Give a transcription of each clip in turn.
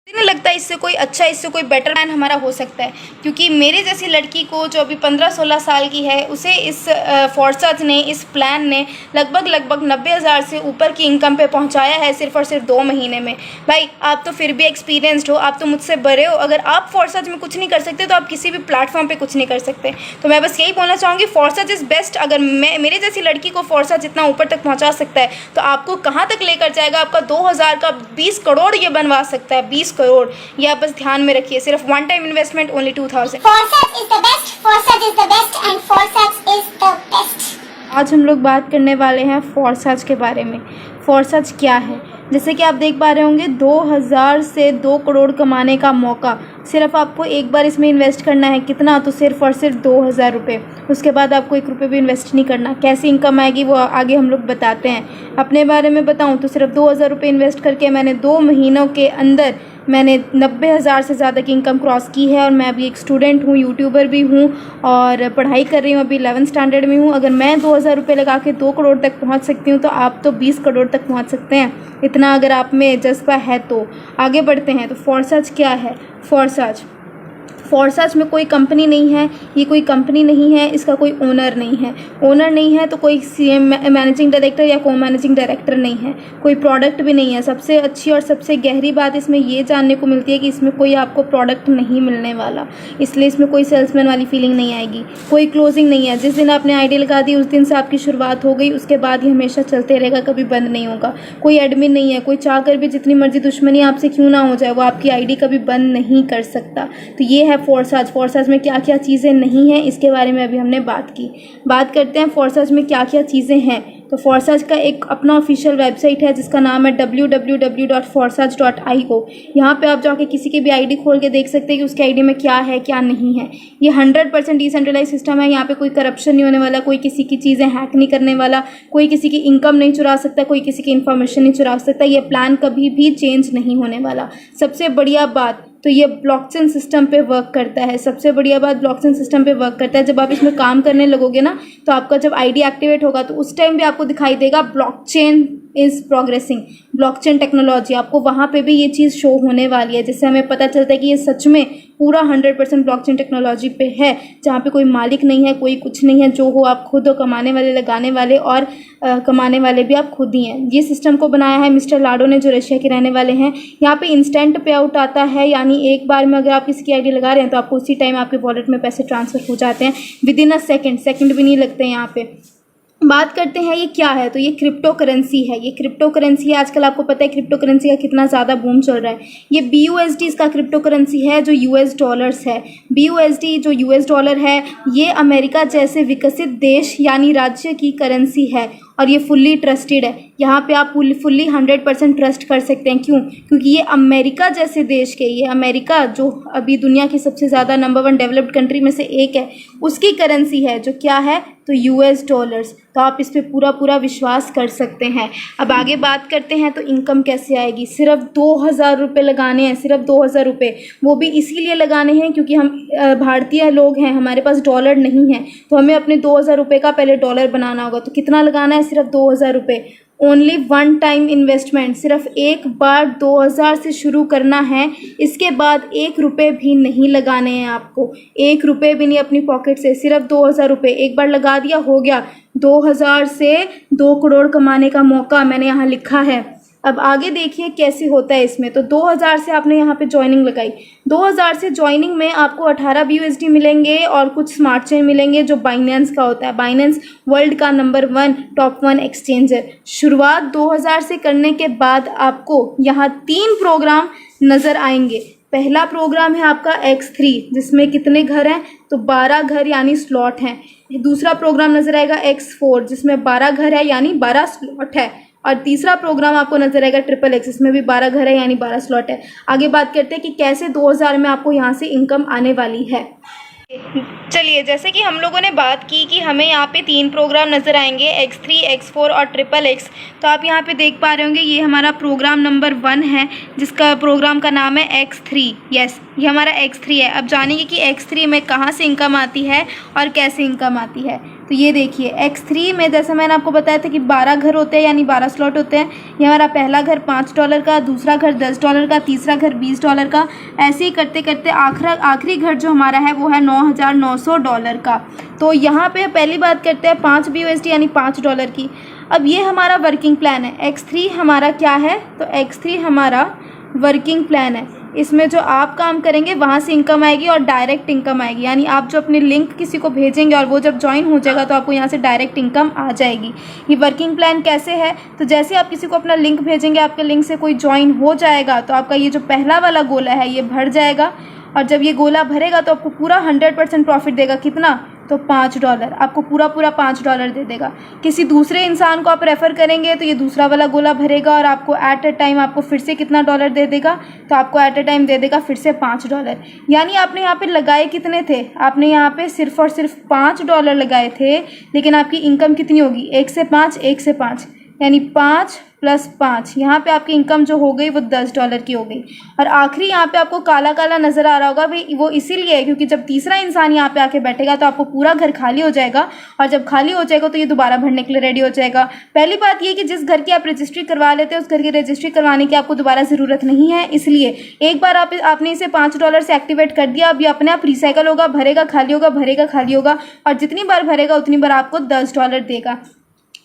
नहीं लगता इससे कोई अच्छा, इससे कोई बेटर प्लान हमारा हो सकता है, क्योंकि मेरे जैसी लड़की को जो अभी 15-16 साल की है, उसे इस फोर्सज ने, इस प्लान ने लगभग 90,000 से ऊपर की इनकम पे पहुंचाया है सिर्फ और सिर्फ 2 महीने में। भाई आप तो फिर भी एक्सपीरियंस्ड हो, आप तो मुझसे बड़े हो, अगर आप फोर्सज में कुछ नहीं कर सकते तो आप किसी भी प्लेटफॉर्म पे कुछ नहीं कर सकते। तो मैं बस यही बोलना चाहूँगी, फोर्सज इज़ बेस्ट। अगर मेरे जैसी लड़की को फोर्सज जितना ऊपर तक पहुँचा सकता है तो आपको कहाँ तक लेकर जाएगा, आपका 2000 का 20 करोड़ ये बनवा सकता है, 20 करोड़। ये आप बस ध्यान में रखिए, सिर्फ one time investment, only 2000। Forsage is the best, Forsage is the best and Forsage is the best। आज हम लोग बात करने वाले हैं फोर्सज के बारे में। फोर्सज क्या है? जैसे कि आप देख पा रहे होंगे, 2000 से 2 करोड़ कमाने का मौका। सिर्फ आपको एक बार इसमें इन्वेस्ट करना है, कितना? तो सिर्फ और सिर्फ 2000 रुपये। उसके बाद आपको 1 रुपये भी इन्वेस्ट नहीं करना। कैसी इनकम आएगी वो आगे हम लोग बताते हैं। अपने बारे में बताऊं तो सिर्फ 2000 रुपये इन्वेस्ट करके मैंने 2 महीनों के अंदर मैंने 90,000 से ज़्यादा की इनकम क्रॉस की है। और मैं अभी एक स्टूडेंट हूँ, यूट्यूबर भी हूँ और पढ़ाई कर रही हूँ, अभी 11th स्टैंडर्ड में हूँ। अगर मैं 2000 रुपये लगा के 2 करोड़ तक पहुँच सकती हूँ तो आप तो 20 करोड़ तक पहुँच सकते हैं। इतना अगर आप में जज्बा है तो आगे बढ़ते हैं। तो फोर्सज क्या है? फोर्सज में कोई कंपनी नहीं है, ये कोई कंपनी नहीं है, इसका कोई ओनर नहीं है। ओनर नहीं है तो कोई सीएम, मैनेजिंग डायरेक्टर या को मैनेजिंग डायरेक्टर नहीं है, कोई प्रोडक्ट भी नहीं है। सबसे अच्छी और सबसे गहरी बात इसमें ये जानने को मिलती है कि इसमें कोई आपको प्रोडक्ट नहीं मिलने वाला, इसलिए इसमें कोई सेल्समैन वाली फीलिंग नहीं आएगी। कोई क्लोजिंग नहीं है, जिस दिन आपने आईडी लगा दी उस दिन से आपकी शुरुआत हो गई, उसके बाद ही हमेशा चलते रहेगा, कभी बंद नहीं होगा। कोई एडमिन नहीं है, कोई चाह कर भी जितनी मर्जी दुश्मनी आपसे क्यों ना हो जाए, वो आपकी आईडी कभी बंद नहीं कर सकता। तो ये है फोर्सज में क्या क्या चीज़ें नहीं हैं, इसके बारे में अभी हमने बात की। बात करते हैं फोर्सज में क्या क्या चीज़ें हैं। तो फोर्सज का एक अपना ऑफिशियल वेबसाइट है जिसका नाम है www.forsage.io। यहाँ पे आप जाके किसी की भी आईडी खोल के देख सकते हैं कि उसकी आईडी में क्या है क्या नहीं है। ये 100% डिसेंट्रलाइज सिस्टम है। यहाँ पे कोई करप्शन नहीं होने वाला, कोई किसी की चीज़ें हैक नहीं करने वाला, कोई किसी की इनकम नहीं चुरा सकता, कोई किसी की इन्फॉर्मेशन नहीं चुरा सकता। ये प्लान कभी भी चेंज नहीं होने वाला। सबसे बढ़िया बात तो ये ब्लॉकचेन सिस्टम पे वर्क करता है। सबसे बढ़िया बात, ब्लॉकचेन सिस्टम पे वर्क करता है। जब आप इसमें काम करने लगोगे ना, तो आपका जब आईडी एक्टिवेट होगा तो उस टाइम भी आपको दिखाई देगा blockchain is progressing, blockchain technology. आपको वहाँ पे भी ये चीज़ शो होने वाली है, जिससे हमें पता चलता है कि ये सच में पूरा 100% ब्लॉकचेन टेक्नोलॉजी पे है, जहाँ पे कोई मालिक नहीं है, कोई कुछ नहीं है। जो हो आप खुद हो, कमाने वाले, लगाने वाले और कमाने वाले भी आप खुद ही हैं। ये सिस्टम को बनाया है मिस्टर लाडो ने, जो रशिया के रहने वाले हैं। यहाँ पे इंस्टेंट पे आउट आता है, यानी एक बार में अगर आप किसी की आईडी लगा रहे हैं तो आपको उसी टाइम आपके वॉलेट में पैसे ट्रांसफ़र हो जाते हैं, विदिन अ सेकंड भी नहीं लगते हैं यहाँ पे। बात करते हैं ये क्या है। तो ये क्रिप्टो करेंसी है। ये क्रिप्टो करेंसी है। आजकल आपको पता है क्रिप्टो करेंसी का कितना ज़्यादा बूम चल रहा है। ये BUSD इसका क्रिप्टो करेंसी है, जो US डॉलर्स है। BUSD जो US डॉलर है, ये अमेरिका जैसे विकसित देश यानी राज्य की करेंसी है और ये फुल्ली ट्रस्टेड है। यहाँ पे आप फुल्ली 100% ट्रस्ट कर सकते हैं। क्यों? क्योंकि ये अमेरिका जैसे देश के, ये अमेरिका जो अभी दुनिया की सबसे ज़्यादा नंबर 1 डेवलप्ड कंट्री में से एक है, उसकी करेंसी है, जो क्या है? तो US डॉलर्स। तो आप इस पर पूरा विश्वास कर सकते हैं। अब आगे बात करते हैं तो इनकम कैसे आएगी। सिर्फ 2000 रुपये लगाने हैं, सिर्फ 2000 रुपये। वो भी इसीलिए लगाने हैं क्योंकि हम भारतीय लोग हैं, हमारे पास डॉलर नहीं है, तो हमें अपने 2000 रुपये का पहले डॉलर बनाना होगा। तो कितना लगाना है? सिर्फ 2000 रुपये। ओनली वन टाइम इन्वेस्टमेंट, सिर्फ एक बार 2000 से शुरू करना है। इसके बाद 1 रुपये भी नहीं लगाने हैं आपको, 1 रुपये भी नहीं अपनी पॉकेट से, सिर्फ 2000 रुपये। एक बार लगा दिया, हो गया। 2000 से 2 करोड़ कमाने का मौका मैंने यहाँ लिखा है। अब आगे देखिए कैसे होता है इसमें। तो 2000 से आपने यहाँ पे ज्वाइनिंग लगाई। 2000 से ज्वाइनिंग में आपको 18 BUSD मिलेंगे और कुछ स्मार्ट चेन मिलेंगे, जो बाइनेंस का होता है। बाइनेंस वर्ल्ड का नंबर 1 टॉप 1 एक्सचेंज है। शुरुआत 2000 से करने के बाद आपको यहाँ 3 प्रोग्राम नज़र आएंगे। पहला प्रोग्राम है आपका X3, जिसमें कितने घर हैं? तो 12 घर यानी स्लॉट हैं। दूसरा प्रोग्राम नज़र आएगा X4, जिसमें 12 घर है यानी 12 स्लॉट है। और तीसरा प्रोग्राम आपको नजर आएगा XXX, इसमें भी 12 घर है यानी 12 स्लॉट है। आगे बात करते हैं कि कैसे 2000 में आपको यहाँ से इनकम आने वाली है। चलिए, जैसे कि हम लोगों ने बात की कि हमें यहाँ पे 3 प्रोग्राम नज़र आएंगे, X3, X4 और XXX। तो आप यहाँ पे देख पा रहे होंगे, ये हमारा प्रोग्राम नंबर 1 है, जिसका प्रोग्राम का नाम है X3। यस, ये हमारा X3 है। अब जानेंगे कि X3 में कहाँ से इनकम आती है और कैसे इनकम आती है। तो ये देखिए X3 में जैसा मैंने आपको बताया था कि 12 घर होते हैं, यानी 12 स्लॉट होते हैं। ये हमारा पहला घर $5 का, दूसरा घर $10 का, तीसरा घर $20 का, ऐसे ही करते करते आखिरी घर जो हमारा है वो है $9,900 का। तो यहाँ पे पहली बात करते हैं 5 BUSD यानी $5 की। अब ये हमारा वर्किंग प्लान है। X3 हमारा क्या है, तो X3 हमारा वर्किंग प्लान है। इसमें जो आप काम करेंगे वहाँ से इनकम आएगी और डायरेक्ट इनकम आएगी, यानी आप जो अपने लिंक किसी को भेजेंगे और वो जब ज्वाइन हो जाएगा तो आपको यहाँ से डायरेक्ट इनकम आ जाएगी। ये वर्किंग प्लान कैसे है, तो जैसे आप किसी को अपना लिंक भेजेंगे, आपके लिंक से कोई ज्वाइन हो जाएगा तो आपका ये जो पहला वाला गोला है ये भर जाएगा, और जब ये गोला भरेगा तो आपको पूरा 100% प्रॉफिट देगा। कितना, तो $5 आपको पूरा $5 दे देगा। किसी दूसरे इंसान को आप रेफ़र करेंगे तो ये दूसरा वाला गोला भरेगा और आपको एट अ टाइम आपको फिर से कितना डॉलर दे देगा, तो आपको एट अ टाइम दे देगा फिर से $5। यानी आपने यहाँ पे लगाए कितने थे, आपने यहाँ पे सिर्फ और सिर्फ $5 लगाए थे, लेकिन आपकी इनकम कितनी होगी, 1 से 5, 1 से 5, यानी 5 + 5, यहाँ पे आपकी इनकम जो हो गई वो $10 की हो गई। और आखिरी यहाँ पे आपको काला काला नज़र आ रहा होगा भाई, वो इसीलिए है क्योंकि जब तीसरा इंसान यहाँ पे आके बैठेगा तो आपको पूरा घर खाली हो जाएगा, और जब खाली हो जाएगा तो ये दोबारा भरने के लिए रेडी हो जाएगा। पहली बात ये कि जिस घर की आप रजिस्ट्री करवा लेते हैं उस घर की रजिस्ट्री करवाने की आपको दोबारा ज़रूरत नहीं है, इसलिए एक बार आपने इसे $5 से एक्टिवेट कर दिया, अब ये अपने आप रिसाइकल होगा, भरेगा खाली होगा, भरेगा खाली होगा, और जितनी बार भरेगा उतनी बार आपको $10 देगा।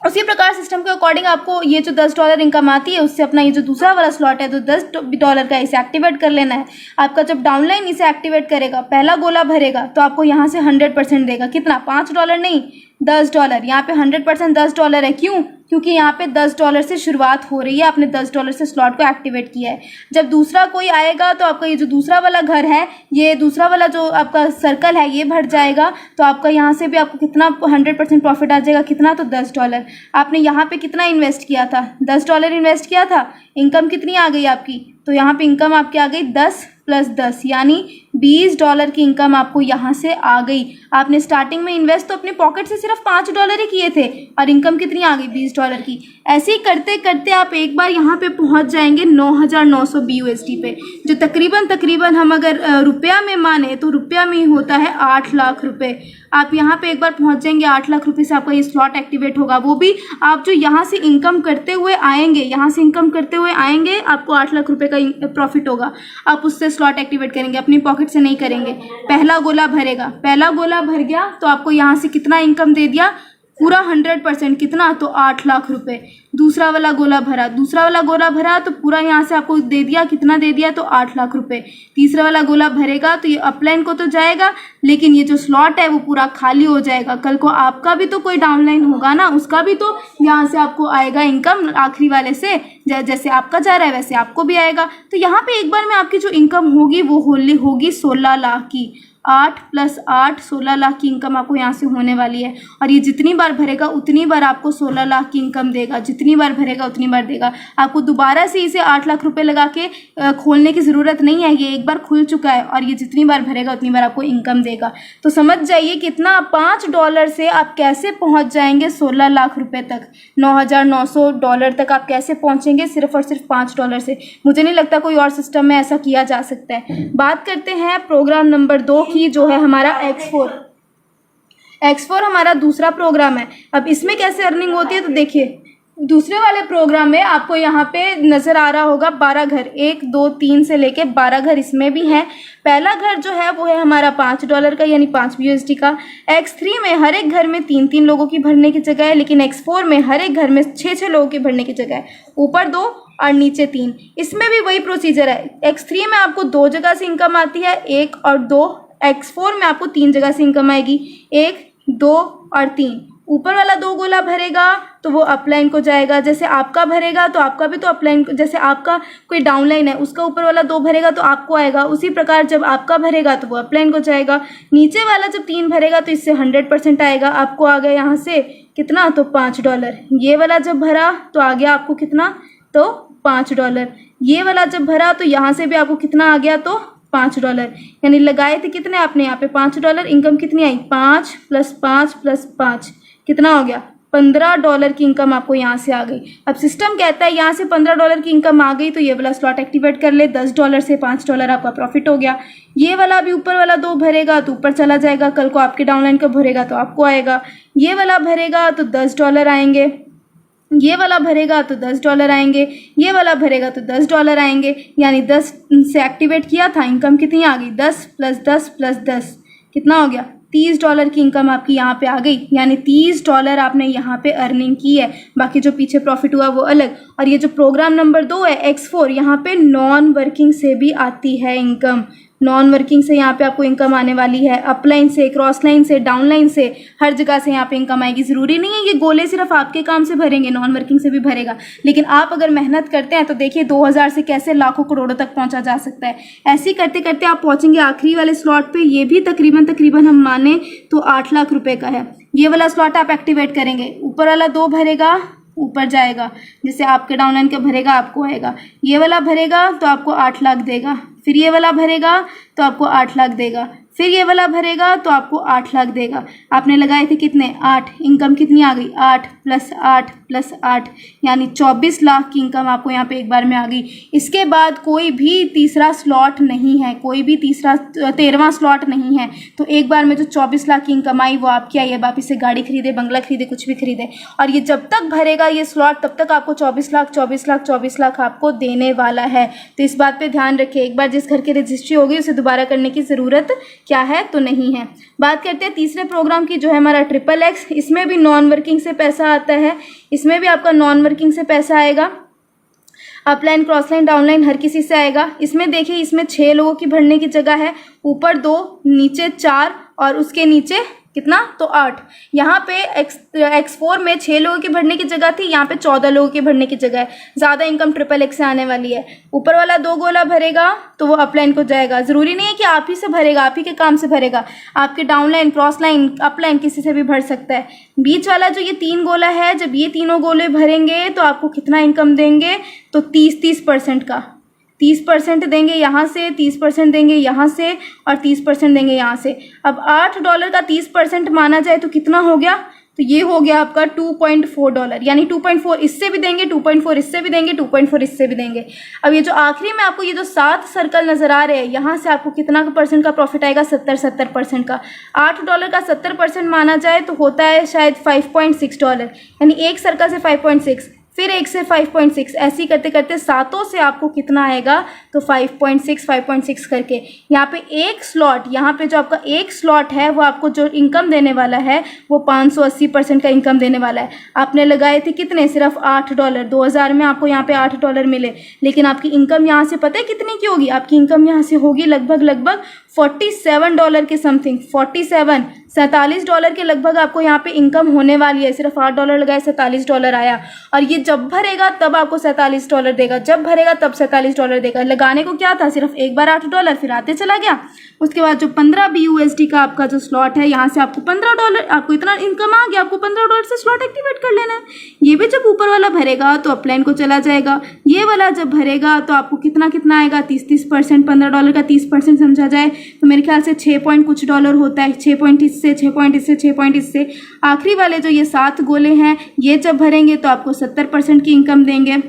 उसी प्रकार सिस्टम के अकॉर्डिंग आपको ये जो $10 इनकम आती है उससे अपना ये जो दूसरा वाला स्लॉट है तो $10 का इसे एक्टिवेट कर लेना है। आपका जब डाउनलाइन इसे एक्टिवेट करेगा, पहला गोला भरेगा तो आपको यहाँ से 100% देगा। कितना, $5 नहीं, $10। यहाँ पे 100% $10 है। क्यों, क्योंकि यहाँ पे $10 से शुरुआत हो रही है, आपने $10 से स्लॉट को एक्टिवेट किया है। जब दूसरा कोई आएगा तो आपका ये जो दूसरा वाला घर है, ये दूसरा वाला जो आपका सर्कल है ये भर जाएगा, तो आपका यहाँ से भी आपको कितना 100% प्रॉफिट आ जाएगा। कितना, तो $10। आपने यहाँ पे कितना इन्वेस्ट किया था, $10 इन्वेस्ट किया था, इनकम कितनी आ गई आपकी, तो यहाँ पे इनकम आपकी आ गई 10 + 10 यानी $20 की इनकम आपको यहाँ से आ गई। आपने स्टार्टिंग में इन्वेस्ट तो अपने पॉकेट से सिर्फ $5 ही किए थे और इनकम कितनी आ गई, $20 की। ऐसे ही करते करते आप एक बार यहाँ पे पहुँच जाएंगे 9,900 BUSD पे, जो तकरीबन हम अगर रुपया में माने तो रुपया में ही होता है 8 लाख रुपये। आप यहाँ पे एक बार पहुँच जाएंगे, 8 लाख रुपये से आपका ये स्लॉट एक्टिवेट होगा। वो भी आप जो यहाँ से इनकम करते हुए आएंगे, आपको 8 लाख रुपये का प्रॉफिट होगा। आप उससे स्लॉट एक्टिवेट करेंगे, अपनी पॉकेट से नहीं करेंगे। पहला गोला भरेगा, पहला गोला भर गया तो आपको यहाँ से कितना इनकम दे दिया, पूरा 100%। कितना, तो 8 लाख रुपए। दूसरा वाला गोला भरा तो पूरा यहाँ से आपको दे दिया, कितना दे दिया, तो 8 लाख रुपए। तीसरा वाला गोला भरेगा तो ये अपलाइन को तो जाएगा, लेकिन ये जो स्लॉट है वो पूरा खाली हो जाएगा। कल को आपका भी तो कोई डाउनलाइन होगा ना, उसका भी तो यहाँ से आपको आएगा इनकम आखिरी वाले से, जैसे आपका जा रहा है वैसे आपको भी आएगा। तो यहाँ पे एक बार में आपकी जो इनकम होगी वो होगी 16 लाख की। 8 + 8 16 लाख की इनकम आपको यहाँ से होने वाली है, और ये जितनी बार भरेगा उतनी बार आपको 16 लाख की इनकम देगा। जितनी बार भरेगा उतनी बार देगा। आपको दोबारा से इसे 8 लाख रुपए लगा के खोलने की ज़रूरत नहीं है, ये एक बार खुल चुका है और ये जितनी बार भरेगा उतनी बार आपको इनकम देगा। तो समझ जाइए कितना, $5 से आप कैसे पहुँच जाएंगे 16 लाख रुपये तक, $9,900 तक आप कैसे पहुँचेंगे सिर्फ और सिर्फ $5 से। मुझे नहीं लगता कोई और सिस्टम में ऐसा किया जा सकता है। बात करते हैं प्रोग्राम नंबर 2 की, जो है हमारा X4 हमारा दूसरा प्रोग्राम है। अब इसमें कैसे अर्निंग होती है, तो देखिए दूसरे वाले प्रोग्राम में आपको यहाँ पे नज़र आ रहा होगा 12 घर, 1 2 3 से लेके 12 घर इसमें भी हैं। पहला घर जो है वो है हमारा $5 का यानी 5 BUSD का। X3 में हर एक घर में 3-3 लोगों की भरने की जगह है, लेकिन X4 में हर एक घर में 6-6 लोगों की भरने की जगह है, ऊपर 2 और नीचे 3। इसमें भी वही प्रोसीजर है। X3 में आपको 2 जगह से इनकम आती है, 1 और 2। X4 में आपको 3 जगह से इनकम आएगी, 1 2 और 3। ऊपर वाला 2 गोला भरेगा तो वो अपलाइन को जाएगा, जैसे आपका भरेगा तो आपका भी तो अपलाइन, जैसे आपका कोई डाउनलाइन है उसका ऊपर वाला 2 भरेगा तो आपको आएगा, उसी प्रकार जब आपका भरेगा तो वो अपलाइन को जाएगा। नीचे वाला जब 3 भरेगा तो इससे 100% आएगा, आपको आ गया यहाँ से कितना, तो $5। ये वाला जब भरा तो आ गया आपको कितना, तो $5। ये वाला जब भरा तो यहाँ से भी आपको कितना आ गया, तो $5। यानी लगाए थे कितने आपने यहाँ पे $5, इनकम कितनी आई, 5 + 5 + 5 कितना हो गया, $15 की इनकम आपको यहाँ से आ गई। अब सिस्टम कहता है यहाँ से $15 की इनकम आ गई तो ये वाला स्लॉट एक्टिवेट कर ले, $10 से $5 आपका प्रॉफिट हो गया। ये वाला भी ऊपर वाला 2 भरेगा तो ऊपर चला जाएगा, कल को आपके डाउनलाइन का भरेगा तो आपको आएगा। ये वाला भरेगा तो $10 आएंगे, ये वाला भरेगा तो $10 आएंगे, ये वाला भरेगा तो $10 आएंगे। यानी 10 से एक्टिवेट किया था, इनकम कितनी आ गई, 10 + 10 + 10 कितना हो गया, $30 की इनकम आपकी यहाँ पे आ गई। यानी $30 आपने यहाँ पे अर्निंग की है, बाकी जो पीछे प्रॉफिट हुआ वो अलग। और ये जो प्रोग्राम नंबर 2 है X4, यहाँ पे नॉन वर्किंग से भी आती है इनकम। नॉन वर्किंग से यहाँ पे आपको इनकम आने वाली है, अपलाइन से, क्रॉस लाइन से, डाउनलाइन से, हर जगह से यहाँ पे इनकम आएगी। ज़रूरी नहीं है ये गोले सिर्फ आपके काम से भरेंगे, नॉन वर्किंग से भी भरेगा। लेकिन आप अगर मेहनत करते हैं तो देखिए 2000 से कैसे लाखों करोड़ों तक पहुँचा जा सकता है। ऐसे ही करते करते आप पहुँचेंगे आखिरी वाले स्लॉट पे। ये भी तकरीबन हम माने तो 8 लाख रुपए का है। ये वाला स्लॉट आप एक्टिवेट करेंगे, ऊपर वाला 2 भरेगा ऊपर जाएगा, जैसे आपके डाउनलाइन का भरेगा आपको आएगा। ये वाला भरेगा तो आपको 8 लाख देगा, फिर ये वाला भरेगा तो आपको 8 लाख देगा, फिर ये वाला भरेगा तो आपको 8 लाख देगा। आपने लगाए थे कितने, 8, इनकम कितनी आ गई, 8 + 8 + 8 यानी 24 लाख की इनकम आपको यहाँ पे एक बार में आ गई। इसके बाद कोई भी तीसरा स्लॉट नहीं है, कोई भी 13वां स्लॉट नहीं है। तो एक बार में जो 24 लाख की इनकम आई वो आपकी आई है। आप इससे गाड़ी खरीदे, बंगला खरीदे, कुछ भी खरीदे, और ये जब तक भरेगा ये स्लॉट तब तक आपको 24 लाख आपको देने वाला है। तो इस बात पर ध्यान रखिए, एक बार जिस घर की रजिस्ट्री होगी उसे दोबारा करने की ज़रूरत क्या है तो नहीं है। बात करते हैं तीसरे प्रोग्राम की, जो है हमारा XXX। इसमें भी नॉन वर्किंग से पैसा आता है, इसमें भी आपका नॉन वर्किंग से पैसा आएगा, अपलाइन, क्रॉसलाइन, डाउनलाइन हर किसी से आएगा। इसमें देखिए, इसमें 6 लोगों की भरने की जगह है, ऊपर 2 नीचे 4 और उसके नीचे कितना तो 8। यहाँ पे X4 में 6 लोगों की भरने की जगह थी, यहाँ पे 14 लोगों की भरने की जगह है। ज़्यादा इनकम XXX से आने वाली है। ऊपर वाला 2 गोला भरेगा तो वो अपलाइन को जाएगा। ज़रूरी नहीं है कि आप ही से भरेगा, आप ही के काम से भरेगा, आपके डाउनलाइन, क्रॉस लाइन, अपलाइन किसी से भी भर सकता है। बीच वाला जो ये 3 गोला है, जब ये तीनों गोले भरेंगे तो आपको कितना इनकम देंगे तो 30% का 30% देंगे यहाँ से, 30% देंगे यहाँ से और 30% देंगे यहाँ से। अब $8 का 30% माना जाए तो कितना हो गया, तो ये हो गया आपका $2.4, यानी 2.4 इससे भी देंगे, 2.4 इससे भी देंगे, 2.4 इससे भी देंगे। अब ये जो आखिरी में आपको ये जो 7 सर्कल नज़र आ रहे हैं, यहाँ से आपको कितना % का प्रॉफिट आएगा, 70% का। $8 का 70% माना जाए तो होता है शायद $5.6, यानी एक सर्कल से 5.6, फिर एक से 5.6, ऐसे ही करते करते 7 से आपको कितना आएगा तो 5.6 करके। यहाँ पे एक स्लॉट, यहाँ पे जो आपका एक स्लॉट है वो आपको जो इनकम देने वाला है वो 580% का इनकम देने वाला है। आपने लगाए थे कितने, सिर्फ $8, 2000 में आपको यहाँ पे $8 मिले, लेकिन आपकी इनकम यहाँ से पता है कितनी की होगी, आपकी इनकम यहाँ से होगी लगभग $47 के समथिंग, 47 के लगभग आपको यहाँ पे इनकम होने वाली है। सिर्फ $8 लगाए, $47 आया। और ये जब भरेगा तब आपको $47 देगा, जब भरेगा तब $47 देगा। लगाने को क्या था, सिर्फ एक बार $8, फिर आते चला गया। उसके बाद जो 15 BUSD का आपका जो स्लॉट है, यहाँ से आपको $15, आपको इतना इनकम आ गया, आपको $15 से स्लॉट एक्टिवेट कर लेना है। ये भी जब ऊपर वाला भरेगा तो अपलाइन को चला जाएगा। ये वाला जब भरेगा तो आपको कितना आएगा, 30%, $15 का 30% समझा जाए तो मेरे ख्याल से 6 पॉइंट कुछ डॉलर होता है, 6 पॉइंट इससे, 6 पॉइंट इससे, 6 पॉइंट इससे। आखिरी वाले जो ये 7 गोले हैं, ये जब भरेंगे तो आपको 70% की इनकम देंगे।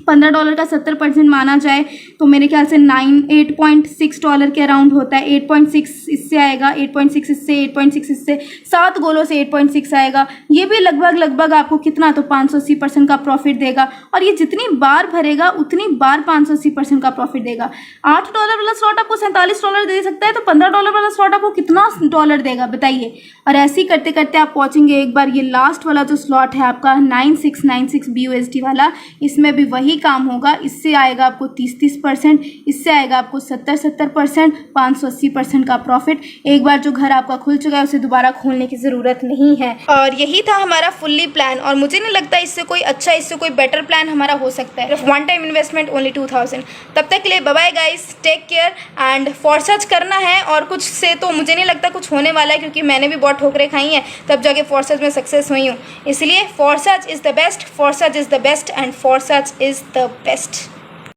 $15 का 70% माना जाए तो मेरे ख्याल से $8.6 के अराउंड होता है। 8.6 इससे आएगा, 8.6 इससे, 8.6 इससे, 7 गोलों से 8.6 आएगा। ये भी लगभग आपको कितना तो 580% का प्रॉफिट देगा। और ये जितनी बार भरेगा उतनी बार 580% का प्रॉफिट देगा। $8 वाला स्लॉट आपको $47 दे सकता है, तो $15 वाला स्लॉट आपको कितना डॉलर देगा बताइए। और ऐसे ही करते करते आप पहुँचेंगे एक बार ये लास्ट वाला जो स्लॉट है आपका 9696 BUSD वाला, इसमें भी वही काम होगा। इससे आएगा आपको 30%, इससे आएगा आपको 70%, 580% का प्रॉफिट। एक बार जो घर आपका खुल चुका है उसे दोबारा खोलने की ज़रूरत नहीं है। और यही था हमारा फुल्ली प्लान, और मुझे नहीं लगता इससे कोई अच्छा, इससे कोई बेटर प्लान हमारा हो सकता है। One time investment only 2000। तब तक के लिए bye bye guys, take care and फॉरसर्च करना है। और कुछ से तो मुझे नहीं लगता कुछ होने वाला है, क्योंकि मैंने भी बहुत ठोकरें खाई हैं तब जाके फॉरसर्च में सक्सेस हुई हूँ। इसलिए फॉरसर्च इज़ द बेस्ट, फॉरसर्च इज़ द बेस्ट एंड फॉरसर्च इज़ the best।